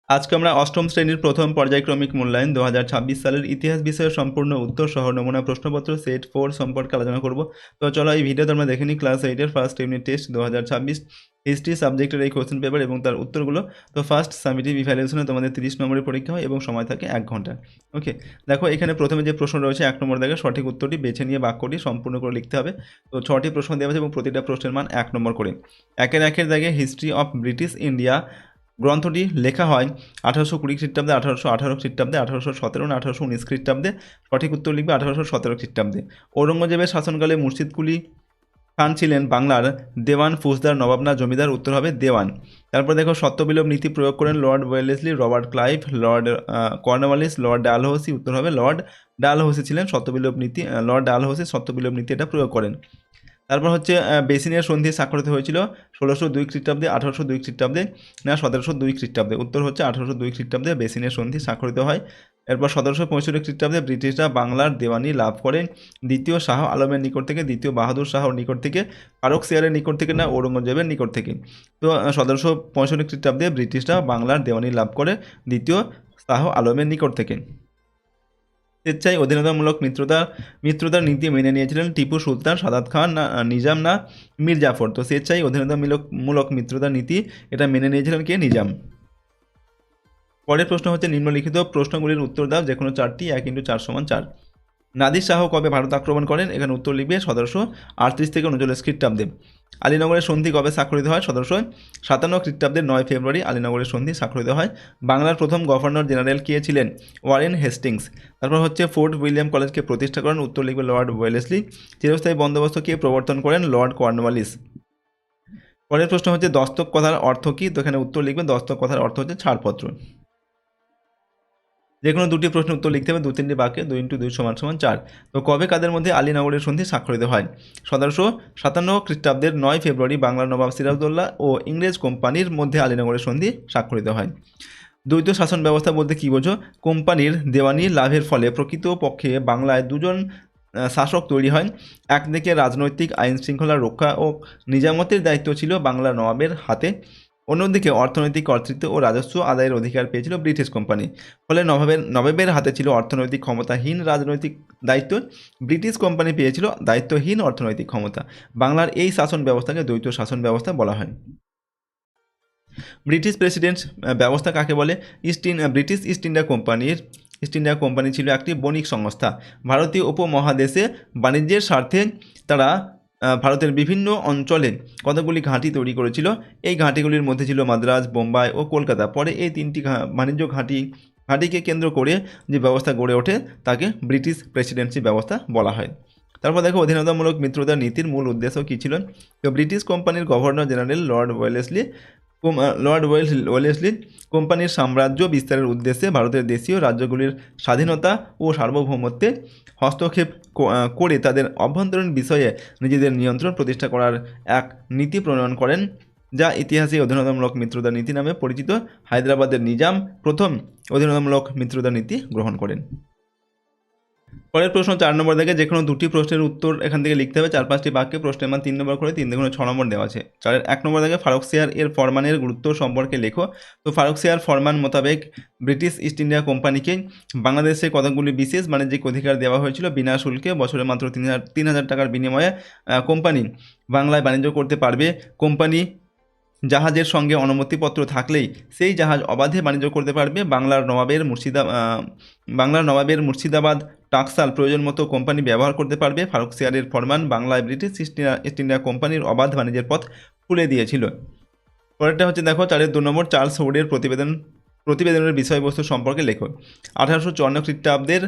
আজকে আমরা অষ্টম শ্রেণীর প্রথম পর্যায়ক্রমিক মূল্যায়ন 2026 সালের ইতিহাস বিষয়ের সম্পূর্ণ উত্তর সহ নমুনা প্রশ্নপত্র সেট 4 সম্পর্কে আলোচনা করব। তো চলো এই ভিডিওতে আমরা দেখে নিই ক্লাস 8-এর ফার্স্ট ইউনিট টেস্ট 2026 হিস্ট্রি সাবজেক্টের এই কোশ্চেন পেপার এবং তার উত্তরগুলো। তো ফার্স্ট সামেটিভ ইভ্যালুয়েশনে তোমাদের 30 নম্বরের পরীক্ষা হয় এবং সময় থাকে 1 ঘন্টা। ওকে, দেখো এখানে প্রথমে যে প্রশ্ন রয়েছে 1 নম্বর দেখে সঠিক উত্তরটি বেছে নিয়ে বাক্যটি সম্পূর্ণ করে লিখতে হবে। তো 6টি প্রশ্ন দেওয়া আছে এবং প্রতিটা প্রশ্নের মান 1 নম্বর করে। একের দাগে হিস্ট্রি অফ ব্রিটিশ ইন্ডিয়া গ্রন্থটি লেখা হয় 1820 খ্রিস্টাব্দে, 1818 খ্রিস্টাব্দে, 1817 না 1819 খ্রিস্টাব্দে। সঠিক উত্তর লিখবে 1817 খ্রিস্টাব্দে। ঔরঙ্গজেবের শাসনকালে মুর্শিদ কুলি খান ছিলেন বাংলার দেওয়ান, ফৌজদার, নবাব না জমিদার? উত্তর হবে দেওয়ান। তারপর দেখো সত্যবিলোপ নীতি প্রয়োগ করেন Lord Wellesley, Robert Clive, Lord Cornwallis, Lord Dalhousie? উত্তর হবে লর্ড ডালহৌসি ছিলেন সত্যবিলোপ নীতি, লর্ড ডালহৌসি সত্যবিলোপ নীতি এটা প্রয়োগ করেন। তারপর হচ্ছে বেসিনের সন্ধি স্বাক্ষরিত হয়েছিল 1602 খ্রিস্টাব্দে, 1802 খ্রিস্টাব্দে না 1702 খ্রিস্টাব্দে? উত্তর হচ্ছে 1802 খ্রিস্টাব্দে বেসিনের সন্ধি স্বাক্ষরিত হয়। এরপর 1765 খ্রিস্টাব্দে ব্রিটিশরা বাংলার দেওয়ানি লাভ করে দ্বিতীয় শাহ আলমের নিকট থেকে, দ্বিতীয় বাহাদুর শাহর নিকট থেকে, ফারুক সিয়ারের নিকট থেকে না ঔরঙ্গজেবের নিকট থেকে? তো 1765 খ্রিস্টাব্দে ব্রিটিশরা বাংলার দেওয়ানি লাভ করে দ্বিতীয় শাহ আলমের নিকট থেকে। স্বেচ্ছায় অধীনতামূলক মিত্রতার নীতি মেনে নিয়েছিলেন টিপু সুলতান, সাদাত খান না নিজাম না মীর জাফর? তো স্বেচ্ছায় অধীনতামূলক মিত্রতার নীতি এটা মেনে নিয়েছিলেন কে? নিজাম। পরের প্রশ্ন হচ্ছে নিম্নলিখিত প্রশ্নগুলির উত্তর দাও, যে কোনো 4টি। 1 × 4 = 4। নাদির শাহ কবে ভারত আক্রমণ করেন? এখানে উত্তর লিখবে 1738 থেকে 39 খ্রিস্টাব্দে। আলীনগরের সন্ধি কবে স্বাক্ষরিত হয়? 1757 খ্রিস্টাব্দের 9 ফেব্রুয়ারি আলীনগরের সন্ধি স্বাক্ষরিত হয়। বাংলার প্রথম গভর্নর জেনারেল কে ছিলেন? Warren Hastings. তারপর হচ্ছে ফোর্ট উইলিয়াম কলেজকে প্রতিষ্ঠা করেন? উত্তর লিখবে লর্ড ওয়েলেসলি। চিরস্থায়ী বন্দোবস্ত কে প্রবর্তন করেন? Lord Cornwallis. পরের প্রশ্ন হচ্ছে দস্তক কথার অর্থ কী? তো এখানে উত্তর লিখবে দস্তক কথার অর্থ হচ্ছে ছাড়পত্র। যে কোনো 2টি প্রশ্নের উত্তর লিখতে হবে 2-3টি বাক্যে। 2 × 2 = 4। তো কবে কাদের মধ্যে আলীনগরের সন্ধি স্বাক্ষরিত হয়? 1757 খ্রিস্টাব্দের 9 ফেব্রুয়ারি বাংলার নবাব সিরাজউদ্দৌলা ও ইংরেজ কোম্পানির মধ্যে আলীনগরের সন্ধি স্বাক্ষরিত হয়। দ্বৈত শাসন ব্যবস্থা বলতে কী বোঝো? কোম্পানির দেওয়ানি লাভের ফলে প্রকৃতপক্ষে বাংলায় দুজন শাসক তৈরি হয়। একদিকে রাজনৈতিক আইন শৃঙ্খলা রক্ষা ও নিজামতের দায়িত্ব ছিল বাংলার নবাবের হাতে, অন্যদিকে অর্থনৈতিক কর্তৃত্ব ও রাজস্ব আদায়ের অধিকার পেয়েছিল ব্রিটিশ কোম্পানি। ফলে নবাবের হাতে ছিল অর্থনৈতিক ক্ষমতাহীন রাজনৈতিক দায়িত্ব, ব্রিটিশ কোম্পানি পেয়েছিল দায়িত্বহীন অর্থনৈতিক ক্ষমতা। বাংলার এই শাসন ব্যবস্থাকে দ্বৈত শাসন ব্যবস্থা বলা হয়। ব্রিটিশ প্রেসিডেন্ট ব্যবস্থা কাকে বলে? ব্রিটিশ ইস্ট ইন্ডিয়া কোম্পানি ছিল একটি বণিক সংস্থা। ভারতীয় উপমহাদেশে বাণিজ্যের স্বার্থে তারা ভারতের বিভিন্ন অঞ্চলে কতগুলি ঘাঁটি তৈরি করেছিল। এই ঘাঁটিগুলির মধ্যে ছিল মাদ্রাজ, বোম্বাই ও কলকাতা। পরে এই 3টি বাণিজ্য ঘাঁটিকে কেন্দ্র করে যে ব্যবস্থা গড়ে ওঠে তাকে ব্রিটিশ প্রেসিডেন্সি ব্যবস্থা বলা হয়। তারপর দেখো অধীনতামূলক মিত্রতার নীতির মূল উদ্দেশ্য কী ছিল? তো ব্রিটিশ কোম্পানির গভর্নর জেনারেল লর্ড ওয়েলেসলি কোম্পানির সাম্রাজ্য বিস্তারের উদ্দেশ্যে ভারতের দেশীয় রাজ্যগুলির স্বাধীনতা ও সার্বভৌমত্বে হস্তক্ষেপ করে তাদের অভ্যন্তরীণ বিষয়ে নিজেদের নিয়ন্ত্রণ প্রতিষ্ঠা করার এক নীতি প্রণয়ন করেন, যা ইতিহাসে অধীনতামূলক মিত্রতা নীতি নামে পরিচিত। হায়দ্রাবাদের নিজাম প্রথম অধীনতামূলক মিত্রতা নীতি গ্রহণ করেন। পরের প্রশ্ন 4 নম্বর থেকে যে কোনো 2টি প্রশ্নের উত্তর এখান থেকে লিখতে হবে 4-5টি বাক্যে। প্রশ্নের মান 3 নম্বর করে, 3 × 6 নম্বর দেওয়া আছে। 1 নম্বর থেকে ফারুক সিয়ার এর ফরমানের গুরুত্ব সম্পর্কে লেখো। তো ফারুক সিয়ার ফরমান মোতাবেক ব্রিটিশ ইস্ট ইন্ডিয়া কোম্পানিকে বাংলাদেশে কতগুলি বিশেষ বাণিজ্যিক অধিকার দেওয়া হয়েছিল বিনা শুল্কে। বছরে মাত্র 3,000 টাকার বিনিময়ে কোম্পানি বাংলায় বাণিজ্য করতে পারবে। কোম্পানি জাহাজের সঙ্গে অনুমতিপত্র থাকলেই সেই জাহাজ অবাধে বাণিজ্য করতে পারবে। বাংলার নবাবের মুর্শিদাবাদ টাকসাল প্রয়োজন মতো কোম্পানি ব্যবহার করতে পারবে। ফারুক সিয়ারের ফরমান বাংলায় ব্রিটিশ ইস্ট ইন্ডিয়া কোম্পানির অবাধ বাণিজ্যের পথ খুলে দিয়েছিল। পরেরটা হচ্ছে দেখো 4-এর 2 নম্বর চার্লস উডের প্রতিবেদনের বিষয়বস্তু সম্পর্কে লেখো। 1854 খ্রিস্টাব্দের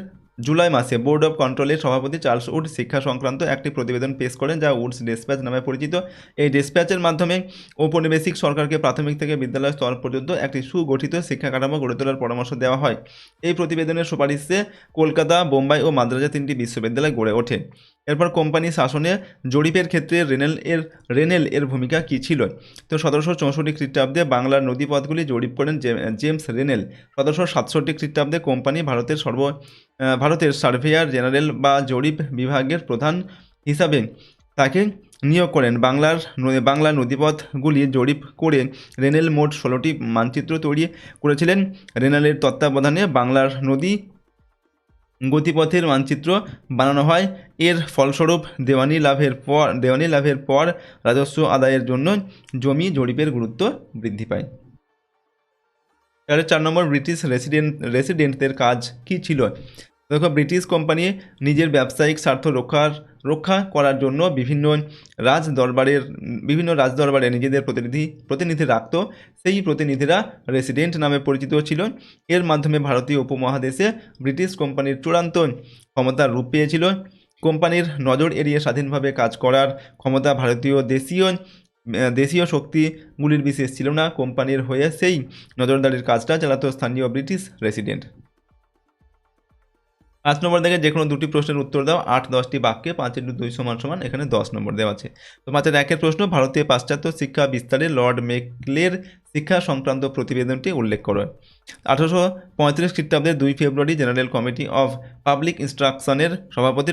জুলাই মাসে বোর্ড অফ কন্ট্রোলের সভাপতি চার্লস উড শিক্ষা সংক্রান্ত একটি প্রতিবেদন পেশ করেন, যা উডস ডেসপ্যাচ নামে পরিচিত। এই ডেসপ্যাচের মাধ্যমে ঔপনিবেশিক সরকারকে প্রাথমিক থেকে বিদ্যালয় স্তর পর্যন্ত একটি সুগঠিত শিক্ষা কাঠামো গড়ে তোলার পরামর্শ দেওয়া হয়। এই প্রতিবেদনের সুপারিশে কলকাতা, বোম্বাই ও মাদ্রাজে 3টি বিশ্ববিদ্যালয় গড়ে ওঠে। এরপর কোম্পানি শাসনে জরিপের ক্ষেত্রে রেনেল এর ভূমিকা কী ছিল? তো 1764 খ্রিস্টাব্দে বাংলার নদীপথগুলি জরিপ করেন জেমস রেনেল। 1767 খ্রিস্টাব্দে কোম্পানি ভারতের সার্ভেয়ার জেনারেল বা জরিপ বিভাগের প্রধান হিসাবে তাকে নিয়োগ করেন। বাংলা নদীপথগুলি জরিপ করে রেনেল মোট 16টি মানচিত্র তৈরি করেছিলেন। রেনেলের তত্ত্বাবধানে বাংলার নদী গতিপথের মানচিত্র বানানো হয়। এর ফলস্বরূপ দেওয়ানি লাভের পর রাজস্ব আদায়ের জন্য জমি জরিপের গুরুত্ব বৃদ্ধি পায়। তাহলে 4 নম্বর, ব্রিটিশ রেসিডেন্টদের কাজ কী ছিল? দেখো, ব্রিটিশ কোম্পানি নিজের ব্যবসায়িক স্বার্থ রক্ষা করার জন্য বিভিন্ন রাজদরবারে নিজেদের প্রতিনিধি রাখত। সেই প্রতিনিধিরা রেসিডেন্ট নামে পরিচিত ছিল। এর মাধ্যমে ভারতীয় উপমহাদেশে ব্রিটিশ কোম্পানির চূড়ান্ত ক্ষমতার রূপ পেয়েছিল। কোম্পানির নজর এড়িয়ে স্বাধীনভাবে কাজ করার ক্ষমতা ভারতীয় দেশীয় শক্তিগুলির বিশেষ ছিল না। কোম্পানির হয়ে সেই নজরদারির কাজটা চালাতো স্থানীয় ব্রিটিশ রেসিডেন্ট। 5 নম্বর থেকে যে কোনো দুটি প্রশ্নের উত্তর দাও। 8-10টি বাক্যে 5×2 = এখানে 10 নম্বর দেওয়া আছে। তো 5-1 প্রশ্ন, ভারতীয় পাশ্চাত্য শিক্ষা বিস্তারে লর্ড মেকলের শিক্ষা সংক্রান্ত প্রতিবেদনটি উল্লেখ করো। 1835 খ্রিস্টাব্দের 2 ফেব্রুয়ারি জেনারেল কমিটি অফ পাবলিক ইনস্ট্রাকশনের সভাপতি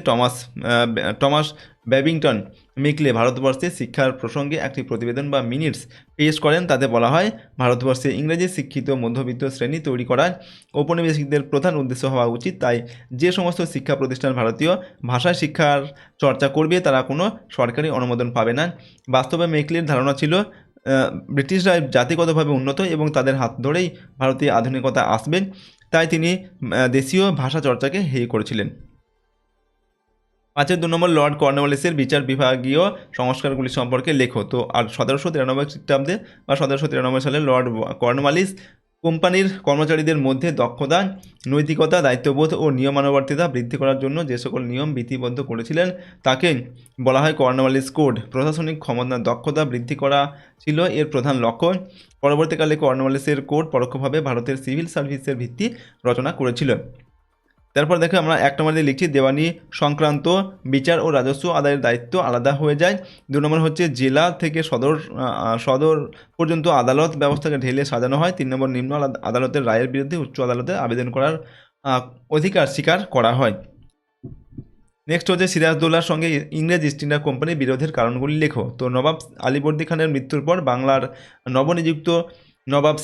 টমাস ব্যাবিংটন মেকলে ভারতবর্ষে শিক্ষার প্রসঙ্গে একটি প্রতিবেদন বা মিনিটস পেশ করেন। তাতে বলা হয়, ভারতবর্ষে ইংরেজি শিক্ষিত মধ্যবিত্ত শ্রেণী তৈরি করার ঔপনিবেশিকদের প্রধান উদ্দেশ্য হওয়া উচিত। তাই যে সমস্ত শিক্ষা প্রতিষ্ঠান ভারতীয় ভাষায় শিক্ষার চর্চা করবে তারা কোনো সরকারি অনুমোদন পাবে না। বাস্তবে মেকলের ধারণা ছিল ব্রিটিশরা জাতিগতভাবে উন্নত এবং তাদের হাত ধরেই ভারতীয় আধুনিকতা আসবে। তাই তিনি দেশীয় ভাষা চর্চাকে হেয় করেছিলেন। 5-2 নম্বর, লর্ড কর্নওয়ালিসের বিচার বিভাগীয় সংস্কারগুলি সম্পর্কে লেখো। তো আর 1793 খ্রিস্টাব্দে বা 1793 সালে লর্ড কর্নওয়ালিস কোম্পানির কর্মচারীদের মধ্যে দক্ষতা, নৈতিকতা, দায়িত্ববোধ ও নিয়মানুবর্তিতা বৃদ্ধি করার জন্য যে সকল নিয়ম বিধিবদ্ধ করেছিলেন তাকে বলা হয় কর্নওয়ালিস কোড। প্রশাসনিক দক্ষতা বৃদ্ধি করা ছিল এর প্রধান লক্ষ্য। পরবর্তীকালে কর্নওয়ালিসের কোড পরোক্ষভাবে ভারতের সিভিল সার্ভিসের ভিত্তি রচনা করেছিল। তারপর দেখো, আমরা 1 নম্বরে লিখছি দেওয়ানি সংক্রান্ত বিচার ও রাজস্ব আদায়ের দায়িত্ব আলাদা হয়ে যায়। 2 নম্বর হচ্ছে জেলা থেকে সদর পর্যন্ত আদালত ব্যবস্থাকে ঢেলে সাজানো হয়। 3 নম্বর, নিম্ন আদালতের রায়ের বিরুদ্ধে উচ্চ আদালতে আবেদন করার অধিকার স্বীকার করা হয়। নেক্সট হচ্ছে সিরাজদৌল্লার সঙ্গে ইংরেজ ইস্ট ইন্ডিয়া কোম্পানির বিরোধের কারণগুলি লেখো। তো নবাব আলীবর্দী খানের মৃত্যুর পর বাংলার নবনিযুক্ত নবাব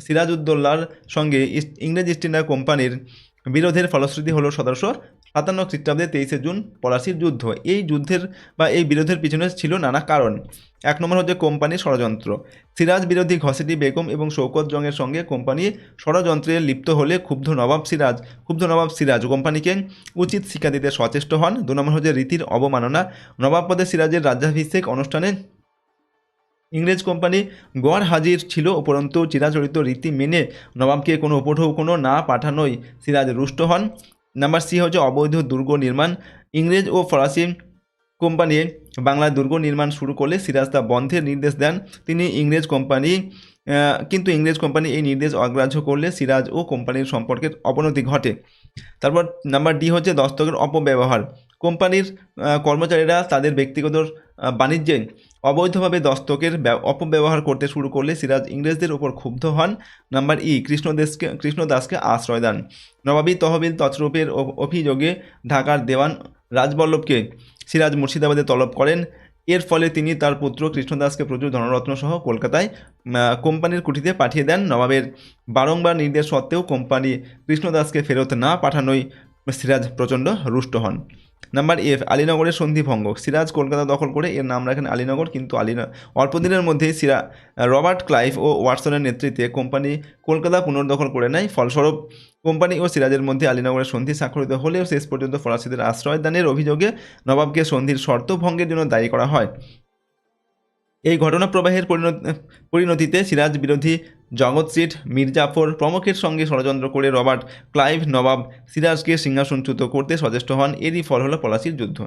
সিরাজউদ্দৌলার সঙ্গে ইংরেজ ইস্ট ইন্ডিয়া কোম্পানির বিরোধের ফলশ্রুতি হলো 1757 খ্রিস্টাব্দে 23 জুন পলাশির যুদ্ধ। এই বিরোধের পিছনে ছিল নানা কারণ। 1 নম্বর হচ্ছে কোম্পানির ষড়যন্ত্র। সিরাজ বিরোধী ঘসেটি বেগম এবং শৌকত জংয়ের সঙ্গে কোম্পানি ষড়যন্ত্রে লিপ্ত হলে ক্ষুব্ধ নবাব সিরাজ কোম্পানিকে উচিত শিক্ষা দিতে সচেষ্ট হন। 2 নম্বর হচ্ছে রীতির অবমাননা। নবাব পদে সিরাজের রাজ্যাভিষেক অনুষ্ঠানে ইংরেজ কোম্পানি গড় হাজির ছিল, উপরন্তু চিরাচরিত রীতি মেনে নবাবকে কোনো উপঢৌকনো না পাঠানোয় সিরাজ রুষ্ট হন। নাম্বার সি হচ্ছে অবৈধ দুর্গ নির্মাণ। ইংরেজ ও ফরাসি কোম্পানি বাংলায় দুর্গ নির্মাণ শুরু করলে সিরাজ তা বন্ধের নির্দেশ দেন। কিন্তু ইংরেজ কোম্পানি এই নির্দেশ অগ্রাহ্য করলে সিরাজ ও কোম্পানির সম্পর্কের অবনতি ঘটে। তারপর নাম্বার ডি হচ্ছে দস্তকের অপব্যবহার। কোম্পানির কর্মচারীরা তাদের ব্যক্তিগত বাণিজ্যে অবৈধভাবে দস্তকের অপব্যবহার করতে শুরু করলে সিরাজ ইংরেজদের উপর ক্ষুব্ধ হন। নাম্বার ই, কৃষ্ণদাসকে আশ্রয় দেন। নবাবী তহবিল তছরূপের অভিযোগে ঢাকার দেওয়ান রাজবল্লভকে সিরাজ মুর্শিদাবাদে তলব করেন। এর ফলে তিনি তার পুত্র কৃষ্ণদাসকে প্রচুর ধনরত্ন সহ কলকাতায় কোম্পানির কুঠিতে পাঠিয়ে দেন। নবাবের বারংবার নির্দেশ সত্ত্বেও কোম্পানি কৃষ্ণদাসকে ফেরত না পাঠানোয় সিরাজ প্রচণ্ড রুষ্ট হন। নাম্বার এফ, আলীনগরের সন্ধিভঙ্গ। সিরাজ কলকাতা দখল করে এর নাম রাখেন আলীনগর, কিন্তু অল্প দিনের মধ্যেই রবার্ট ক্লাইভ ও ওয়াটসনের নেতৃত্বে কোম্পানি কলকাতা পুনর্দখল করে নেয়। ফলস্বরূপ কোম্পানি ও সিরাজের মধ্যে আলীনগরের সন্ধি স্বাক্ষরিত হলেও শেষ পর্যন্ত ফরাসিদের আশ্রয়দানের অভিযোগে নবাবকে সন্ধির শর্ত ভঙ্গের জন্য দায়ী করা হয়। এই ঘটনা প্রবাহের পরিণতিতে সিরাজ বিরোধী জগৎ সিট, মীর জাফর প্রমুখের সঙ্গে ষড়যন্ত্র করে রবার্ট ক্লাইভ নবাব সিরাজকে সিংহাসনচ্যুত করতে সচেষ্ট হন। এরই ফল হলো পলাশির যুদ্ধ।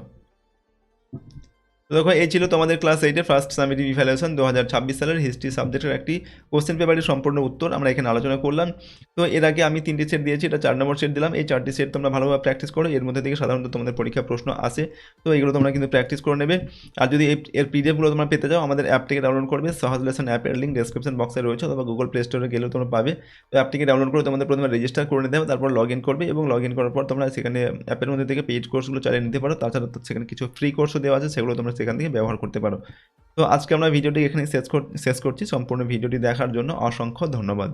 তো দেখো, এই ছিল তোমাদের ক্লাস 8-এর ফার্স্ট সামেটিভ ইভ্যালুয়েশন 2026 সালের হিস্ট্রি সাবজেক্টের একটি কোশ্চেন পেপারের সম্পূর্ণ উত্তর আমরা এখানে আলোচনা করলাম। তো এর আগে আমি 3টি সেট দিয়েছি, এটা 4 নম্বর সেট দিলাম। এই 4টি সেট তোমরা ভালোভাবে প্র্যাকটিস করো, এর মধ্যে থেকে সাধারণত তোমাদের পরীক্ষা প্রশ্ন আসে, তো এগুলো তোমরা কিন্তু প্র্যাকটিস করে নেবে। আর যদি এর পিডিএফগুলো তোমরা পেতে চাও, আমাদের অ্যাপটিকে ডাউনলোড করবে। সহজ লেসন অ্যাপের লিঙ্ক ডেসক্রিপশন বক্সে রয়েছে, অথবা গুগল প্লে স্টোরে গেলেও তোমরা পাবে। তো অ্যাপটিকে ডাউনলোড করে তোমাদের প্রথমে রেজিস্টার করে নিতে হবে, তারপর লগ ইন করবে, এবং লগ ইন করার পর তোমরা সেখানে অ্যাপের মধ্যে থেকে পেইড কোর্সগুলো চালিয়ে নিতে পারো। তাছাড়া সেখানে কিছু ফ্রি কোর্সও দেওয়া আছে, সেগুলো তোমরা সেখান থেকে ব্যবহার করতে পারো। তো আজকে আমরা ভিডিওটি এখানে শেষ করছি। সম্পূর্ণ ভিডিওটি দেখার জন্য অসংখ্য ধন্যবাদ।